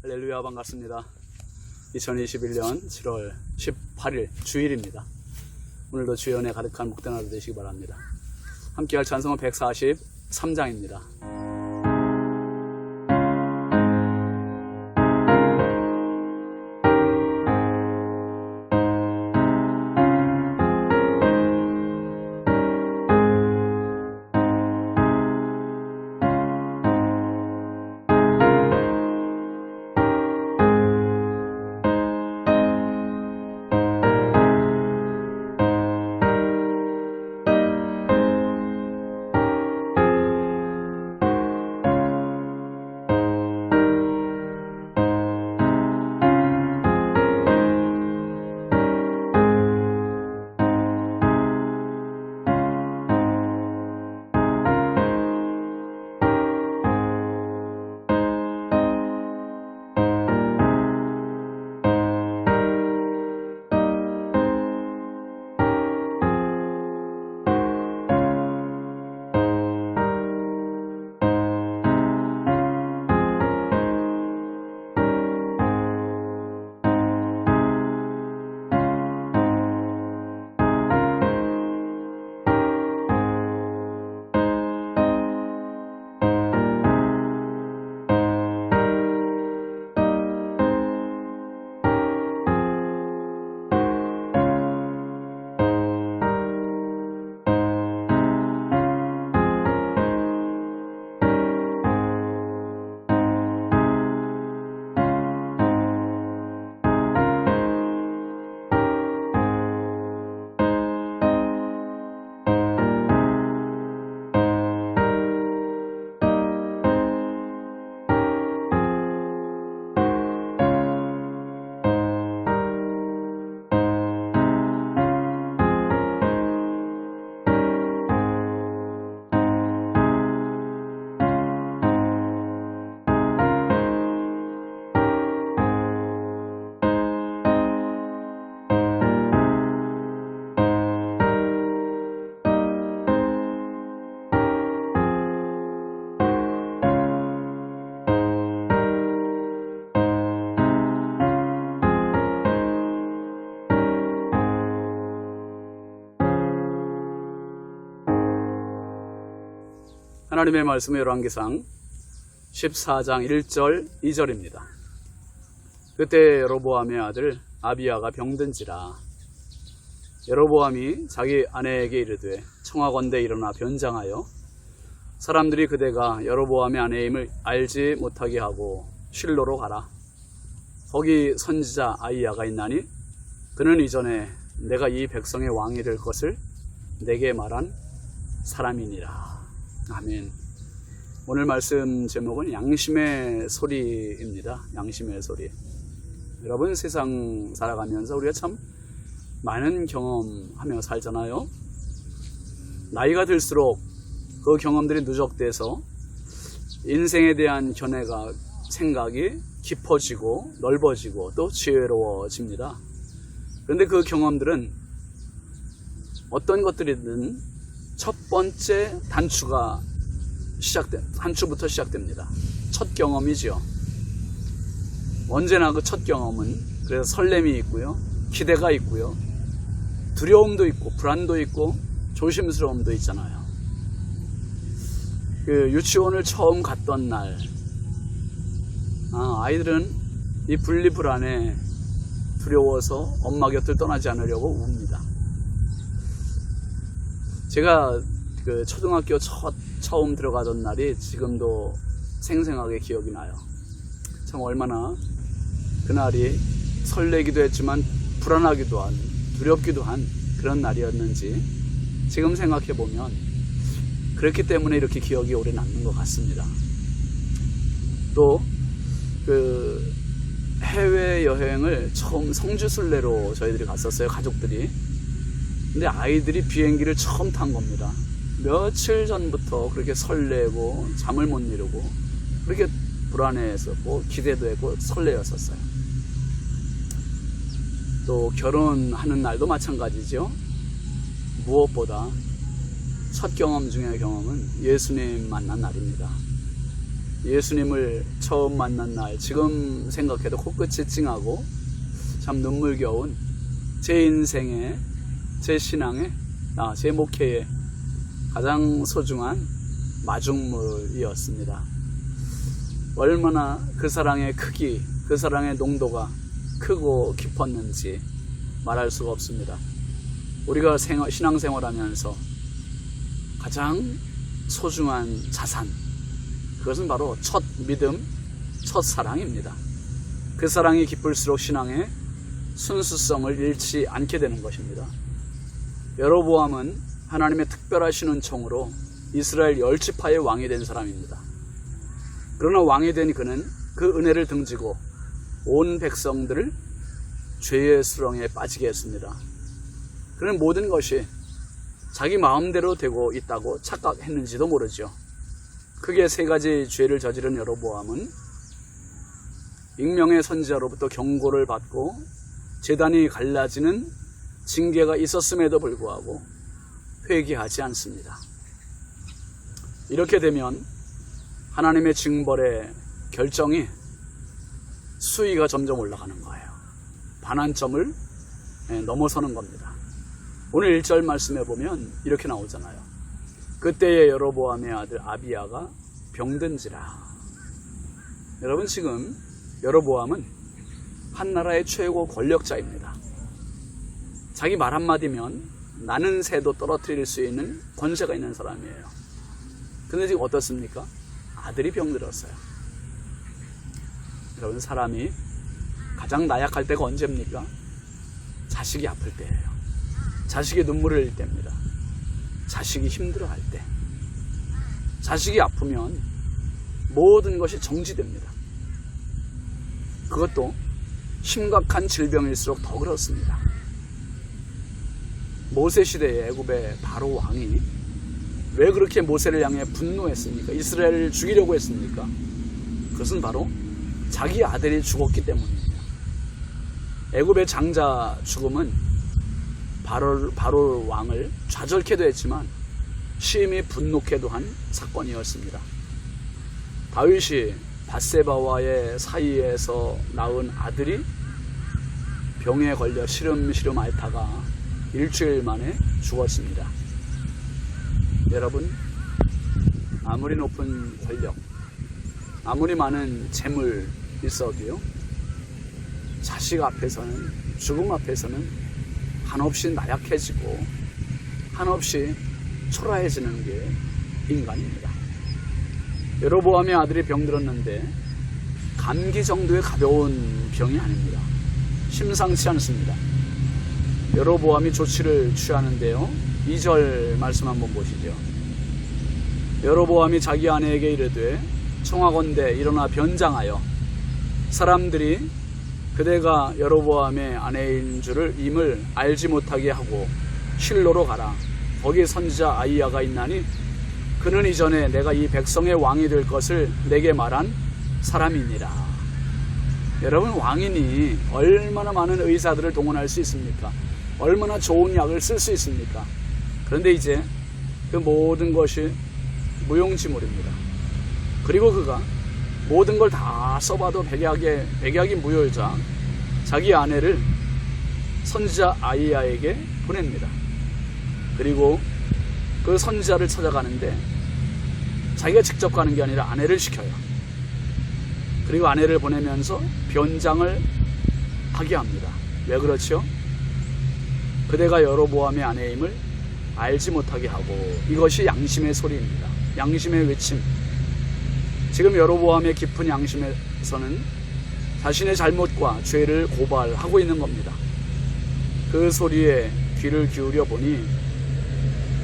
할렐루야, 반갑습니다. 2021년 7월 18일 주일입니다. 오늘도 주의 은혜 가득한 복된 하루 되시기 바랍니다. 함께할 찬송은 143장입니다. 하나님의 말씀은 열왕기상 14장 1절 2절입니다. 그때 여로보암의 아들 아비야가 병든지라. 여로보암이 자기 아내에게 이르되 청하건대 일어나 변장하여 사람들이 그대가 여로보암의 아내임을 알지 못하게 하고 실로로 가라. 거기 선지자 아히야가 있나니 그는 이전에 내가 이 백성의 왕이 될 것을 내게 말한 사람이니라. 아멘. 오늘 말씀 제목은 양심의 소리입니다. 양심의 소리. 여러분, 세상 살아가면서 우리가 참 많은 경험하며 살잖아요. 나이가 들수록 그 경험들이 누적돼서 인생에 대한 견해가, 생각이 깊어지고 넓어지고 또 지혜로워집니다. 그런데 그 경험들은 어떤 것들이든 첫 번째 단추부터 시작됩니다. 첫 경험이죠. 언제나 그 첫 경험은 그래서 설렘이 있고요, 기대가 있고요, 두려움도 있고 불안도 있고 조심스러움도 있잖아요. 그 유치원을 처음 갔던 날, 아이들은 이 분리불안에 두려워서 엄마 곁을 떠나지 않으려고 웁니다. 제가 그 초등학교 처음 들어가던 날이 지금도 생생하게 기억이 나요. 참 얼마나 그날이 설레기도 했지만 불안하기도 한, 두렵기도 한 그런 날이었는지 지금 생각해보면 그렇기 때문에 이렇게 기억이 오래 남는 것 같습니다. 또 그 해외여행을 처음 성지순례로 저희들이 갔었어요, 가족들이. 근데 아이들이 비행기를 처음 탄 겁니다. 며칠 전부터 그렇게 설레고 잠을 못 이루고 그렇게 불안해했었고 기대도 했고 설레었었어요. 또 결혼하는 날도 마찬가지죠. 무엇보다 첫 경험 중의 경험은 예수님 만난 날입니다. 예수님을 처음 만난 날, 지금 생각해도 코끝이 찡하고 참 눈물겨운 제 인생의, 제 신앙의, 제 목회의 가장 소중한 마중물이었습니다. 얼마나 그 사랑의 크기, 그 사랑의 농도가 크고 깊었는지 말할 수가 없습니다. 우리가 신앙생활하면서 가장 소중한 자산, 그것은 바로 첫 믿음, 첫 사랑입니다. 그 사랑이 깊을수록 신앙의 순수성을 잃지 않게 되는 것입니다. 여로보암은 하나님의 특별하신 은총으로 이스라엘 10지파의 왕이 된 사람입니다. 그러나 왕이 된 그는 그 은혜를 등지고 온 백성들을 죄의 수렁에 빠지게 했습니다. 그는 모든 것이 자기 마음대로 되고 있다고 착각했는지도 모르죠. 크게 3가지 죄를 저지른 여로보암은 익명의 선지자로부터 경고를 받고 제단이 갈라지는 징계가 있었음에도 불구하고 회개하지 않습니다. 이렇게 되면 하나님의 징벌의 결정이 수위가 점점 올라가는 거예요. 반환점을 넘어서는 겁니다. 오늘 1절 말씀해 보면 이렇게 나오잖아요. 그때의 여로보암의 아들 아비야가 병든지라. 여러분, 지금 여로보암은 한 나라의 최고 권력자입니다. 자기 말 한마디면 나는 새도 떨어뜨릴 수 있는 권세가 있는 사람이에요. 근데 지금 어떻습니까? 아들이 병들었어요. 여러분, 사람이 가장 나약할 때가 언제입니까? 자식이 아플 때예요. 자식이 눈물을 흘릴 때입니다. 자식이 힘들어할 때. 자식이 아프면 모든 것이 정지됩니다. 그것도 심각한 질병일수록 더 그렇습니다. 모세 시대의 애굽의 바로 왕이 왜 그렇게 모세를 향해 분노했습니까? 이스라엘을 죽이려고 했습니까? 그것은 바로 자기 아들이 죽었기 때문입니다. 애굽의 장자 죽음은 바로 왕을 좌절케도 했지만 심히 분노케도 한 사건이었습니다. 다윗이 밧세바와의 사이에서 낳은 아들이 병에 걸려 시름시름 앓다가 일주일 만에 죽었습니다. 여러분, 아무리 높은 권력, 아무리 많은 재물 있어도요, 자식 앞에서는, 죽음 앞에서는 한없이 나약해지고 한없이 초라해지는 게 인간입니다. 여로보암의 아들이 병들었는데 감기 정도의 가벼운 병이 아닙니다. 심상치 않습니다. 여로보암이 조치를 취하는데요, 2절 말씀 한번 보시죠. 여로보암이 자기 아내에게 이르되 청하건대 일어나 변장하여 사람들이 그대가 여로보암의 아내인 줄을 임을 알지 못하게 하고 실로로 가라. 거기 선지자 아이야가 있나니 그는 이전에 내가 이 백성의 왕이 될 것을 내게 말한 사람이니라. 여러분, 왕이니 얼마나 많은 의사들을 동원할 수 있습니까? 얼마나 좋은 약을 쓸 수 있습니까? 그런데 이제 그 모든 것이 무용지물입니다. 그리고 그가 모든 걸 다 써봐도 백약이 무효이자 자기 아내를 선지자 아이야에게 보냅니다. 그리고 그 선지자를 찾아가는데 자기가 직접 가는 게 아니라 아내를 시켜요. 그리고 아내를 보내면서 변장을 하게 합니다. 왜 그렇죠? 그대가 여로보암의 아내임을 알지 못하게 하고, 이것이 양심의 소리입니다. 양심의 외침. 지금 여로보암의 깊은 양심에서는 자신의 잘못과 죄를 고발하고 있는 겁니다. 그 소리에 귀를 기울여 보니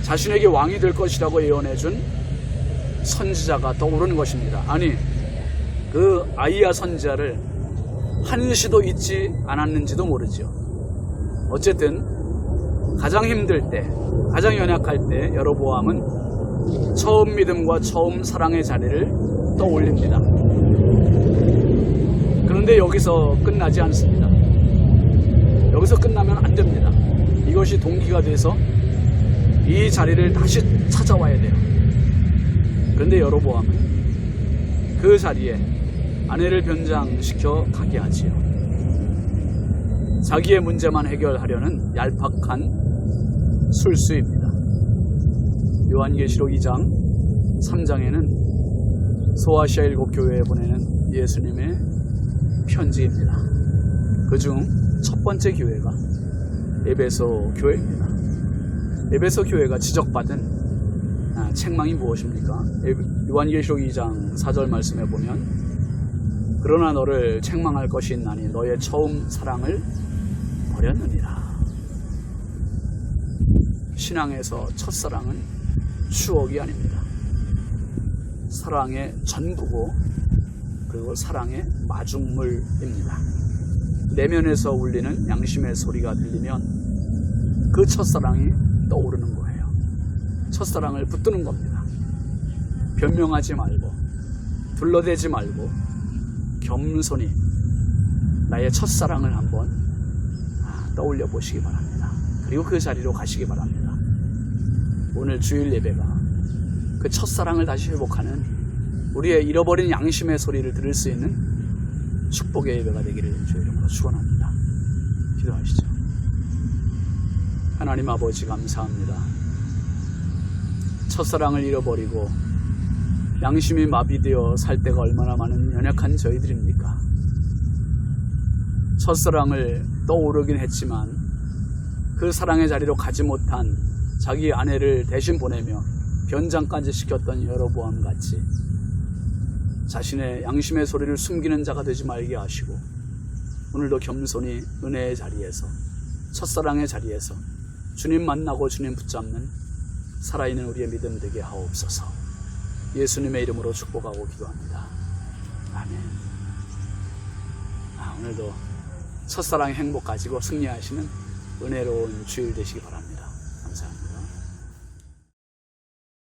자신에게 왕이 될 것이라고 예언해준 선지자가 떠오르는 것입니다. 아니, 그 아이야 선지자를 한시도 잊지 않았는지도 모르죠. 어쨌든 가장 힘들 때, 가장 연약할 때 여로보암은 처음 믿음과 처음 사랑의 자리를 떠올립니다. 그런데 여기서 끝나지 않습니다. 여기서 끝나면 안 됩니다. 이것이 동기가 돼서 이 자리를 다시 찾아와야 돼요. 그런데 여로보암은 그 자리에 아내를 변장시켜 가게 하지요. 자기의 문제만 해결하려는 얄팍한 술수입니다. 요한계시록 2장 3장에는 소아시아 7교회에 보내는 예수님의 편지입니다. 그중 첫 번째 교회가 에베소 교회입니다. 에베소 교회가 지적받은 책망이 무엇입니까? 요한계시록 2장 4절 말씀에 보면 그러나 너를 책망할 것이 있나니 너의 처음 사랑을 버렸느니라. 신앙에서 첫사랑은 추억이 아닙니다. 사랑의 전부고 그리고 사랑의 마중물입니다. 내면에서 울리는 양심의 소리가 들리면 그 첫사랑이 떠오르는 거예요. 첫사랑을 붙드는 겁니다. 변명하지 말고 둘러대지 말고 겸손히 나의 첫사랑을 한번 떠올려 보시기 바랍니다. 그리고 그 자리로 가시기 바랍니다. 오늘 주일 예배가 그 첫사랑을 다시 회복하는 우리의 잃어버린 양심의 소리를 들을 수 있는 축복의 예배가 되기를 주의 이름으로 축원합니다. 기도하시죠. 하나님 아버지 감사합니다. 첫사랑을 잃어버리고 양심이 마비되어 살 때가 얼마나 많은 연약한 저희들입니까? 첫사랑을 떠오르긴 했지만 그 사랑의 자리로 가지 못한 자기 아내를 대신 보내며 변장까지 시켰던 여로보암같이 자신의 양심의 소리를 숨기는 자가 되지 말게 하시고 오늘도 겸손히 은혜의 자리에서 첫사랑의 자리에서 주님 만나고 주님 붙잡는 살아있는 우리의 믿음 되게 하옵소서. 예수님의 이름으로 축복하고 기도합니다. 아멘. 오늘도 첫사랑의 행복 가지고 승리하시는 은혜로운 주일 되시기 바랍니다. 감사합니다.